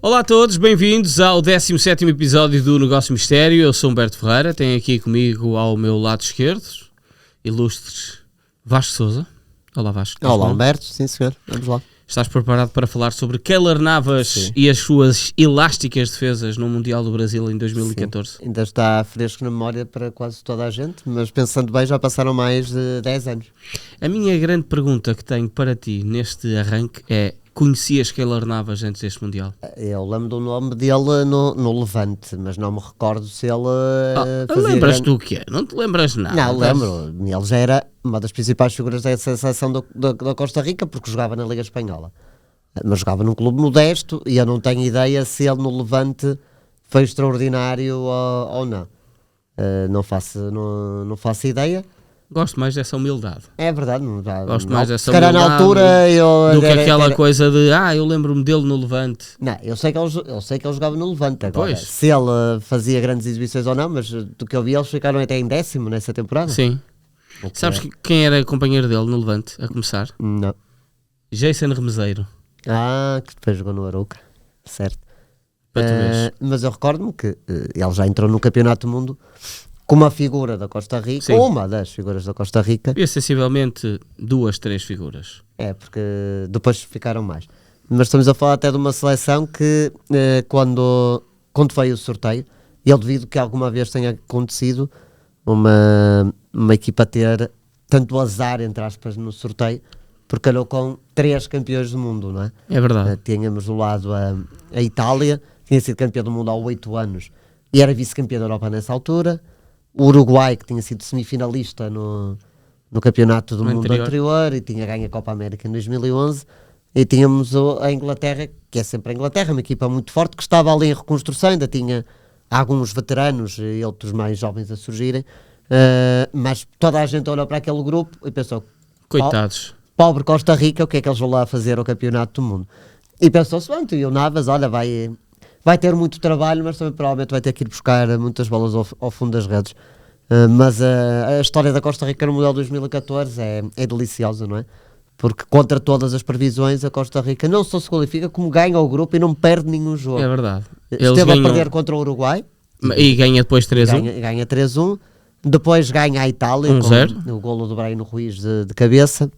Olá a todos, bem-vindos ao 17º episódio do Negócio Mistério. Eu sou Humberto Ferreira, tenho aqui comigo ao meu lado esquerdo, ilustres Vasco Sousa. Olá Vasco. Olá Humberto, sim senhor, vamos lá. Estás preparado para falar sobre Keylor Navas Sim. e as suas elásticas defesas no Mundial do Brasil em 2014? Sim. Ainda está fresco na memória para quase toda a gente, mas pensando bem já passaram mais de 10 anos. A minha grande pergunta que tenho para ti neste arranque é: conhecias Keylor Navas antes deste Mundial? Eu lembro do nome dele no Levante, mas não me recordo se ele fazia Lembras-te do quê? Não te lembras nada? Não, lembro. Ele já era uma das principais figuras dessa seleção da Costa Rica, porque jogava na Liga Espanhola. Mas jogava num clube modesto e eu não tenho ideia se ele no Levante foi extraordinário ou não. Não faço ideia. Gosto mais dessa humildade. É verdade. Gosto mais dessa se calhar humildade na altura do que aquela coisa de eu lembro-me dele no Levante. Não, eu sei que ele jogava no Levante agora. Pois. Se ele fazia grandes exibições ou não, mas do que eu vi eles ficaram até em 10º nessa temporada. Sim. Okay. Sabes quem era companheiro dele no Levante, a começar? Não. Jason Remeseiro. Que depois jogou no Arouca, certo. Para tu veres. Mas eu recordo-me que ele já entrou no Campeonato do Mundo como uma figura da Costa Rica, Sim. ou uma das figuras da Costa Rica. Havia sensivelmente 2, 3 figuras. Porque depois ficaram mais. Mas estamos a falar até de uma seleção que quando veio o sorteio, e eu duvido que alguma vez tenha acontecido uma equipa ter tanto azar, entre aspas, no sorteio, porque calhou com 3 campeões do mundo, não é? É verdade. Tínhamos do lado a Itália, tinha sido campeã do mundo há 8 anos e era vice-campeã da Europa nessa altura. O Uruguai, que tinha sido semifinalista no campeonato do mundo anterior e tinha ganho a Copa América em 2011. E tínhamos a Inglaterra, que é sempre a Inglaterra, uma equipa muito forte, que estava ali em reconstrução, ainda tinha alguns veteranos e outros mais jovens a surgirem. Mas toda a gente olhou para aquele grupo e pensou: Coitados. pobre Costa Rica, o que é que eles vão lá fazer ao Campeonato do Mundo? E pensou-se, e o Navas, olha, vai ter muito trabalho, mas também provavelmente vai ter que ir buscar muitas bolas ao fundo das redes. Mas a história da Costa Rica no Mundial 2014 é deliciosa, não é? Porque contra todas as previsões, a Costa Rica não só se qualifica, como ganha o grupo e não perde nenhum jogo. É verdade. Esteve a perder contra o Uruguai. E ganha depois 3-1. Ganha 3-1. Depois ganha a Itália 1-0. com o golo do Breno Ruiz de cabeça.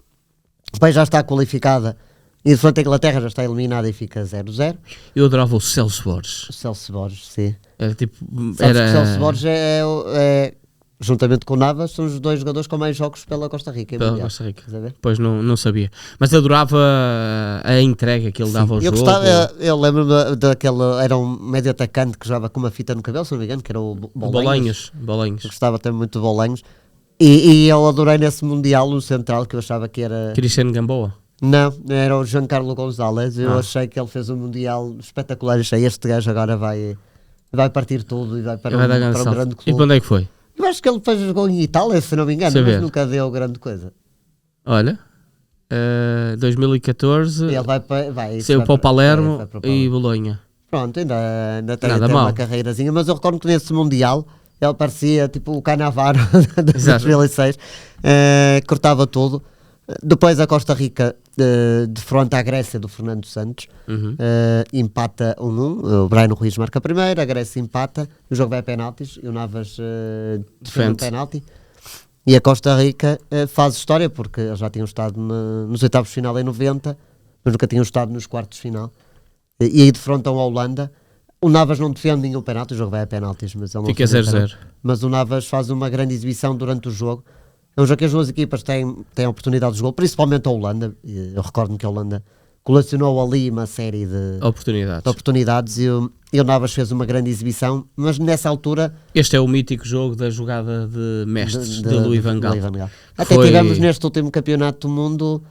Depois já está qualificada e de frente a Inglaterra já está eliminada e fica 0-0. Eu adorava o Celso Borges. O Celso Borges, sim. Era tipo. O Celso Borges juntamente com o Navas, são os 2 jogadores com mais jogos pela Costa Rica. Pela Costa Rica. Pois não sabia. Mas adorava a entrega que ele dava ao jogo. Eu lembro-me daquele. Era um médio atacante que jogava com uma fita no cabelo, se não me engano, que era o Bolanhos. Bolanhos. Eu gostava também muito de Bolanhos. E eu adorei nesse Mundial o central, que eu achava que era... Cristiano Gamboa? Não, era o Giancarlo Gonzalez. Eu achei que ele fez um Mundial espetacular. Achei, este gajo agora vai partir tudo e vai para um grande clube. E para onde é que foi? Eu acho que ele depois jogou em Itália, se não me engano, mas nunca deu grande coisa. Olha, 2014 ele vai saiu para o Palermo e Bolonha. Pronto, ainda tem uma carreirazinha, mas eu recordo que nesse Mundial ele parecia tipo o Cannavaro de 2006, cortava tudo. Depois a Costa Rica defronta a Grécia do Fernando Santos, empata 1-1, o Breno Ruiz marca a primeira, a Grécia empata, o jogo vai a penaltis e o Navas defende um penalti. E a Costa Rica faz história, porque eles já tinham estado nos oitavos de final em 90, mas nunca tinham estado nos quartos de final. E aí defrontam a Holanda. O Navas não defende nenhum penalti, o jogo vai a penaltis, mas ele não fica 0-0. Mas o Navas faz uma grande exibição durante o jogo. É um jogo que as duas equipas têm oportunidade de gol, principalmente a Holanda. Eu recordo-me que a Holanda colecionou ali uma série de oportunidades e o Navas fez uma grande exibição, mas nessa altura... Este é o mítico jogo da jogada de mestres de Louis van Gaal. Até tivemos neste último campeonato do mundo,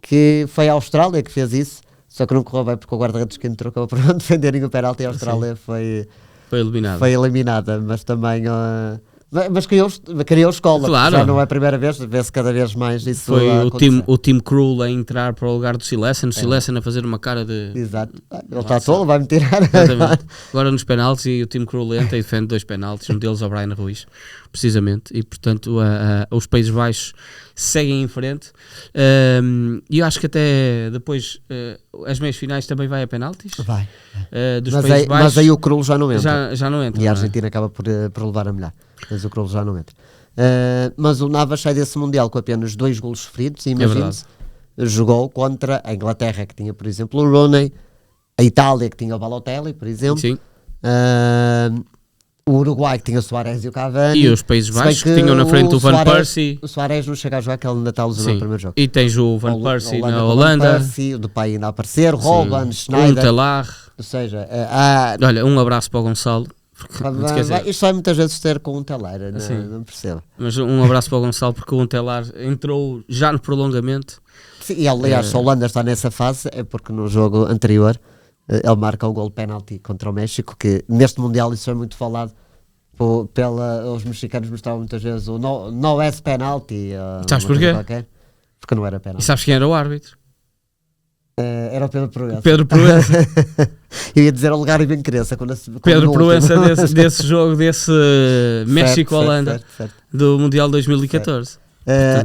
que foi a Austrália que fez isso, só que não correu bem porque o guarda-redes que entrou acabou por não defenderem o penalti e a Austrália foi eliminada, mas também... Mas criou escola, claro. Já não é a primeira vez, vê-se cada vez mais isso. Foi o Tim Krul a entrar para o lugar do Silesen, o Silesen a fazer uma cara de... Exato, ele está tolo, vai-me tirar. Agora nos penaltis, e o Tim Krul entra e defende 2 penaltis, um deles ao Breno Ruiz, precisamente, e portanto os Países Baixos seguem em frente, e eu acho que até depois as meias finais também vai a penaltis? Vai. Dos Países Baixos, mas aí o Krul já não entra. Já não entra. E a Argentina acaba por levar a melhor. Mas o Krul já não entra. Mas o Navas sai desse Mundial com apenas 2 golos sofridos. E imagine-se, jogou contra a Inglaterra, que tinha, por exemplo, o Rooney, a Itália, que tinha o Balotelli, por exemplo. Sim. O Uruguai, que tinha o Suárez e o Cavani. E os Países Baixos, que tinham na frente o Van Persie. O Suárez não chega a jogar, que ele ainda está lesionado no primeiro jogo. E tens o Van Persie na Holanda. O Depay ainda a aparecer, Robben, Schneider. Telar. Ou seja, olha, um abraço para o Gonçalo. Isto vai muitas vezes ter com um Telar, não percebo. Mas um abraço para o Gonçalo, porque o Telar entrou já no prolongamento. Sim, e aliás, se a Holanda está nessa fase, é porque no jogo anterior ele marca o gol penalti contra o México, que neste Mundial isso é muito falado. Os mexicanos mostravam muitas vezes o no é penalti. Sabes porquê? Porque não era penalti. E sabes quem era o árbitro? Era o Pedro Proença. Pedro Proença. Eu ia dizer o lugar e bem cresça. Pedro Proença desse jogo, desse México-Holanda do Mundial 2014.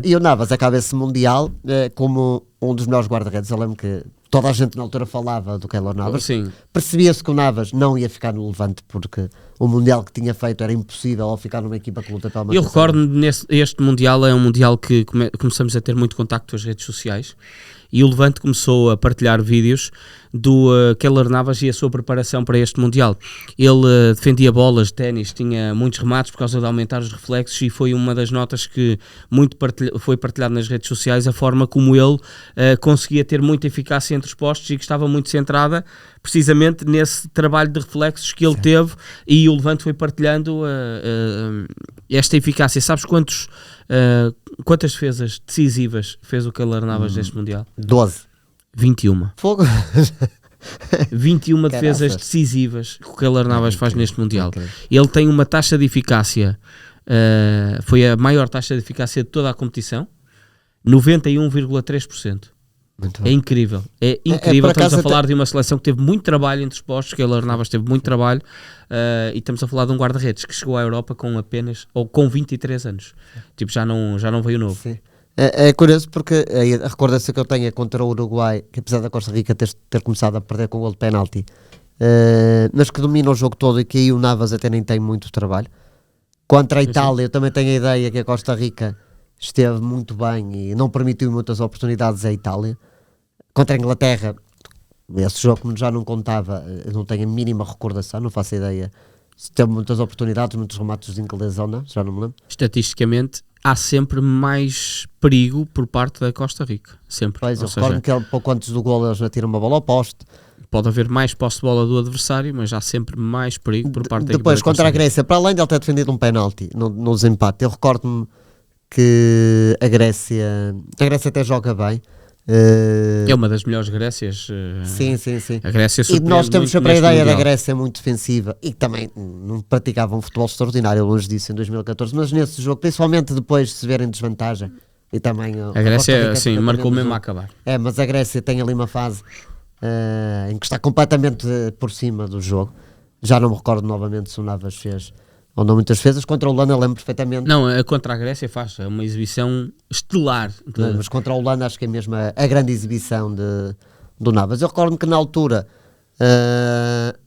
E o Navas acaba esse Mundial como um dos melhores guarda-redes. Eu lembro que toda a gente na altura falava do Keylor Navas. Percebia-se que o Navas não ia ficar no Levante porque o Mundial que tinha feito era impossível ao ficar numa equipa que luta pela manutenção. Eu recordo-me, este Mundial é um Mundial que começamos a ter muito contacto com as redes sociais. E o Levante começou a partilhar vídeos do Keylor Navas e a sua preparação para este Mundial. Ele defendia bolas de ténis, tinha muitos remates por causa de aumentar os reflexos, e foi uma das notas que foi partilhado nas redes sociais, a forma como ele conseguia ter muita eficácia entre os postos e que estava muito centrada precisamente nesse trabalho de reflexos que ele teve, e o Levante foi partilhando esta eficácia. Sabes quantas defesas decisivas fez o Keylor Navas neste Mundial? 12. 21. Fogo. 21 defesas decisivas que o Keylor Navas faz neste Mundial. Ele tem uma taxa de eficácia, foi a maior taxa de eficácia de toda a competição, 91,3%. É incrível, estamos a falar de uma seleção que teve muito trabalho entre os postos. Keylor Navas teve muito trabalho, e estamos a falar de um guarda-redes que chegou à Europa com 23 anos. Tipo, já não veio novo. Sim. É curioso porque a recordação que eu tenho é contra o Uruguai, que apesar da Costa Rica ter começado a perder com o gol de penalti, mas que domina o jogo todo, e que aí o Navas até nem tem muito trabalho. Contra a Itália, eu também tenho a ideia que a Costa Rica esteve muito bem e não permitiu muitas oportunidades à Itália. Contra a Inglaterra, esse jogo já não contava, eu não tenho a mínima recordação, não faço ideia se teve muitas oportunidades, muitos remates de inglês ou não, já não me lembro. Estatisticamente, há sempre mais perigo por parte da Costa Rica, sempre. Pois, eu recordo que pouco antes do gol eles atiram uma bola ao poste. Pode haver mais posse de bola do adversário, mas há sempre mais perigo por parte da equipa. Depois, contra a Grécia, para além de ele ter defendido um penalti no desempate, eu recordo-me que a Grécia até joga bem. É uma das melhores Grécias. Sim. A Grécia e nós temos sempre a ideia da Grécia muito defensiva, e que também não praticava um futebol extraordinário, longe disso, em 2014, mas nesse jogo, principalmente depois de se ver em desvantagem, e também a Grécia marcou mesmo a acabar. Mas a Grécia tem ali uma fase em que está completamente por cima do jogo. Já não me recordo novamente se o Navas fez ou não muitas defesas. Contra a Holanda lembro perfeitamente. Não, contra a Grécia faz uma exibição estelar. Mas contra a Holanda acho que é mesmo a grande exibição do Navas. Eu recordo-me que na altura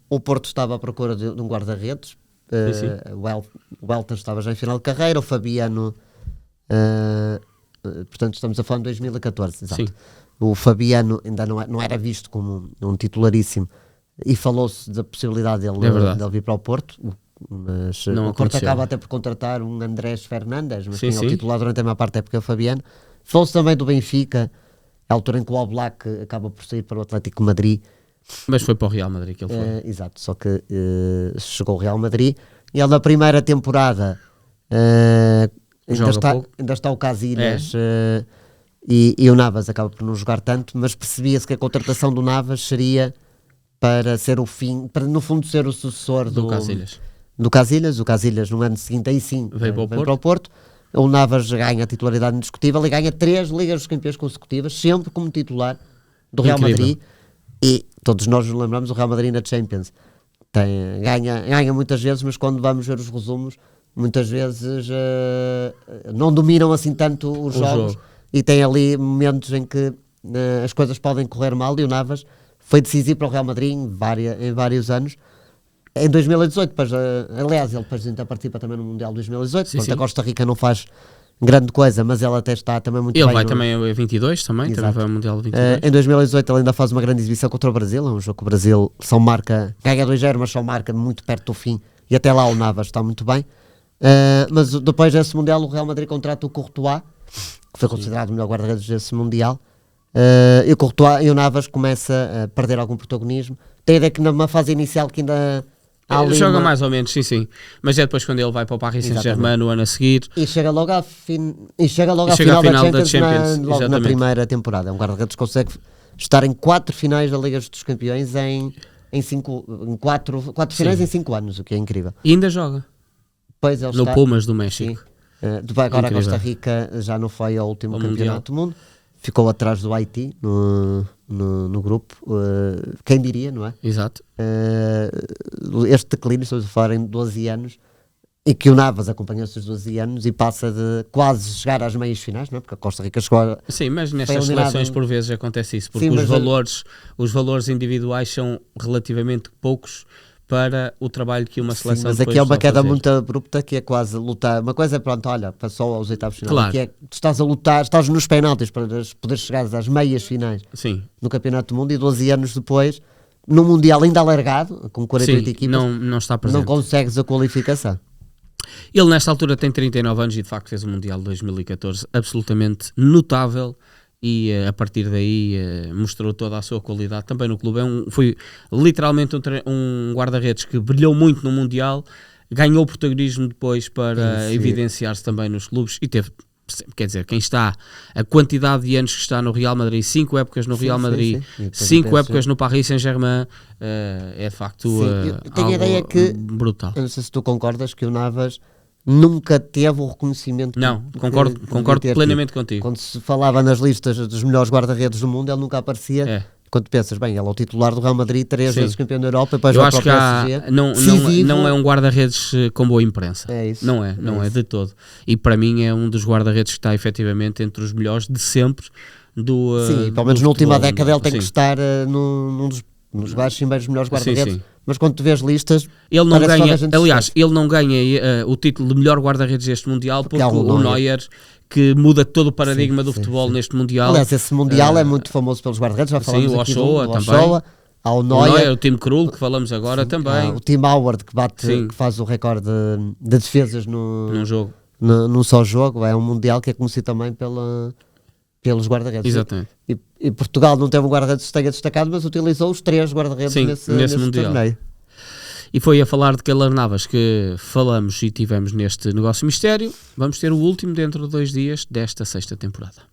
o Porto estava à procura de um guarda-redes. O Elton estava já em final de carreira, o Fabiano, portanto estamos a falar de 2014, exato. Sim. O Fabiano ainda não era visto como um titularíssimo, e falou-se da possibilidade dele vir para o Porto. Mas o Porto acaba até por contratar um Andrés Fernandes, mas quem é o titular durante a maior parte da época é o Fabiano. Falou-se também do Benfica, a altura em que o Oblak acaba por sair para o Atlético de Madrid. Mas foi para o Real Madrid que ele foi. Exato, só que chegou ao Real Madrid, e ele na primeira temporada ainda está o Casillas, e o Navas acaba por não jogar tanto, mas percebia-se que a contratação do Navas seria para ser o fim, para no fundo ser o sucessor do Casillas. O Casillas no ano seguinte aí sim veio para o Porto. O Navas ganha a titularidade indiscutível e ganha 3 Ligas dos Campeões consecutivas, sempre como titular do Real Madrid. E todos nós nos lembramos do Real Madrid na Champions. Ganha muitas vezes, mas quando vamos ver os resumos, muitas vezes não dominam assim tanto os jogos. E tem ali momentos em que as coisas podem correr mal, e o Navas foi decisivo para o Real Madrid em vários anos. Em 2018, depois, aliás, ele depois ainda participa também no Mundial de 2018, sim, a Costa Rica não faz grande coisa, mas ele até está também muito bem. Ele vai também a 22, também vai ao Mundial de 22. Em 2018 ele ainda faz uma grande exibição contra o Brasil, é um jogo que o Brasil só marca, ganha 2-0, mas só marca muito perto do fim, e até lá o Navas está muito bem. Mas depois desse Mundial o Real Madrid contrata o Courtois, que foi considerado o melhor guarda-redes desse Mundial, e o Courtois e o Navas começa a perder algum protagonismo. Tem a ideia que numa fase inicial que ainda joga mais ou menos, sim, mas é depois quando ele vai para o Paris Saint-Germain no ano a seguir e chega logo à final da Champions logo na primeira temporada. É um guarda-redes que consegue estar em 4 finais da Liga dos Campeões em 4 finais em 5 anos, o que é incrível. E ainda joga pois ele no Pumas do México. Agora a Costa Rica já não foi ao último campeonato do mundo, ficou atrás do Haiti no grupo, quem diria, não é? Exato. Este declínio, estamos a falar em 12 anos, e que o Navas acompanhou esses 12 anos e passa de quase chegar às meias finais, não é? Porque a Costa Rica chegou a... Sim, mas nestas seleções por vezes acontece isso, porque os valores individuais são relativamente poucos para o trabalho que uma seleção mas aqui é uma queda muito abrupta, que é quase lutar. Uma coisa é, pronto, olha, passou aos oitavos finais, claro. Que é, tu estás a lutar, estás nos penaltis para poder chegar às meias finais no Campeonato do Mundo, e 12 anos depois, no Mundial ainda alargado, com 48 equipas, não está presente. Não consegues a qualificação. Ele nesta altura tem 39 anos e de facto fez o Mundial de 2014 absolutamente notável, e a partir daí mostrou toda a sua qualidade também no clube. Foi literalmente um guarda-redes que brilhou muito no Mundial, ganhou protagonismo depois para evidenciar-se também nos clubes, e teve, quer dizer, quem está, a quantidade de anos que está no Real Madrid, 5 épocas no Real Madrid, 5 épocas no Paris Saint-Germain, é de facto tenho a ideia que, brutal. Eu não sei se tu concordas, que o Navas nunca teve o reconhecimento. Não, concordo plenamente contigo. Quando se falava nas listas dos melhores guarda-redes do mundo, ele nunca aparecia. Quando pensas, bem, ele é o titular do Real Madrid, 3 vezes campeão da Europa, e depois vai para o PSG. Não é um guarda-redes com boa imprensa. É isso. Não é de todo. E para mim é um dos guarda-redes que está efetivamente entre os melhores de sempre do Sim, pelo menos na última década ele tem que estar nos baixos e meios melhores guarda-redes. Mas quando tu vês listas, ele não ganha, aliás, ele não ganha o título de melhor guarda-redes deste Mundial porque o Neuer, que muda todo o paradigma do futebol neste Mundial. Aliás, esse Mundial é muito famoso pelos guarda-redes, já falamos o aqui Ochoa, também. Há o Neuer, o Tim Krul, que falamos agora também. O Tim Howard, que faz o recorde de defesas num só jogo. É um Mundial que é conhecido também pelos guarda-redes. Exatamente. E Portugal não teve um guarda-redes que tenha destacado, mas utilizou os 3 guarda-redes nesse Mundial. torneio. E foi a falar de Keylor Navas que falamos e tivemos neste Negócio Mistério. Vamos ter o último dentro de 2 dias desta 6ª temporada.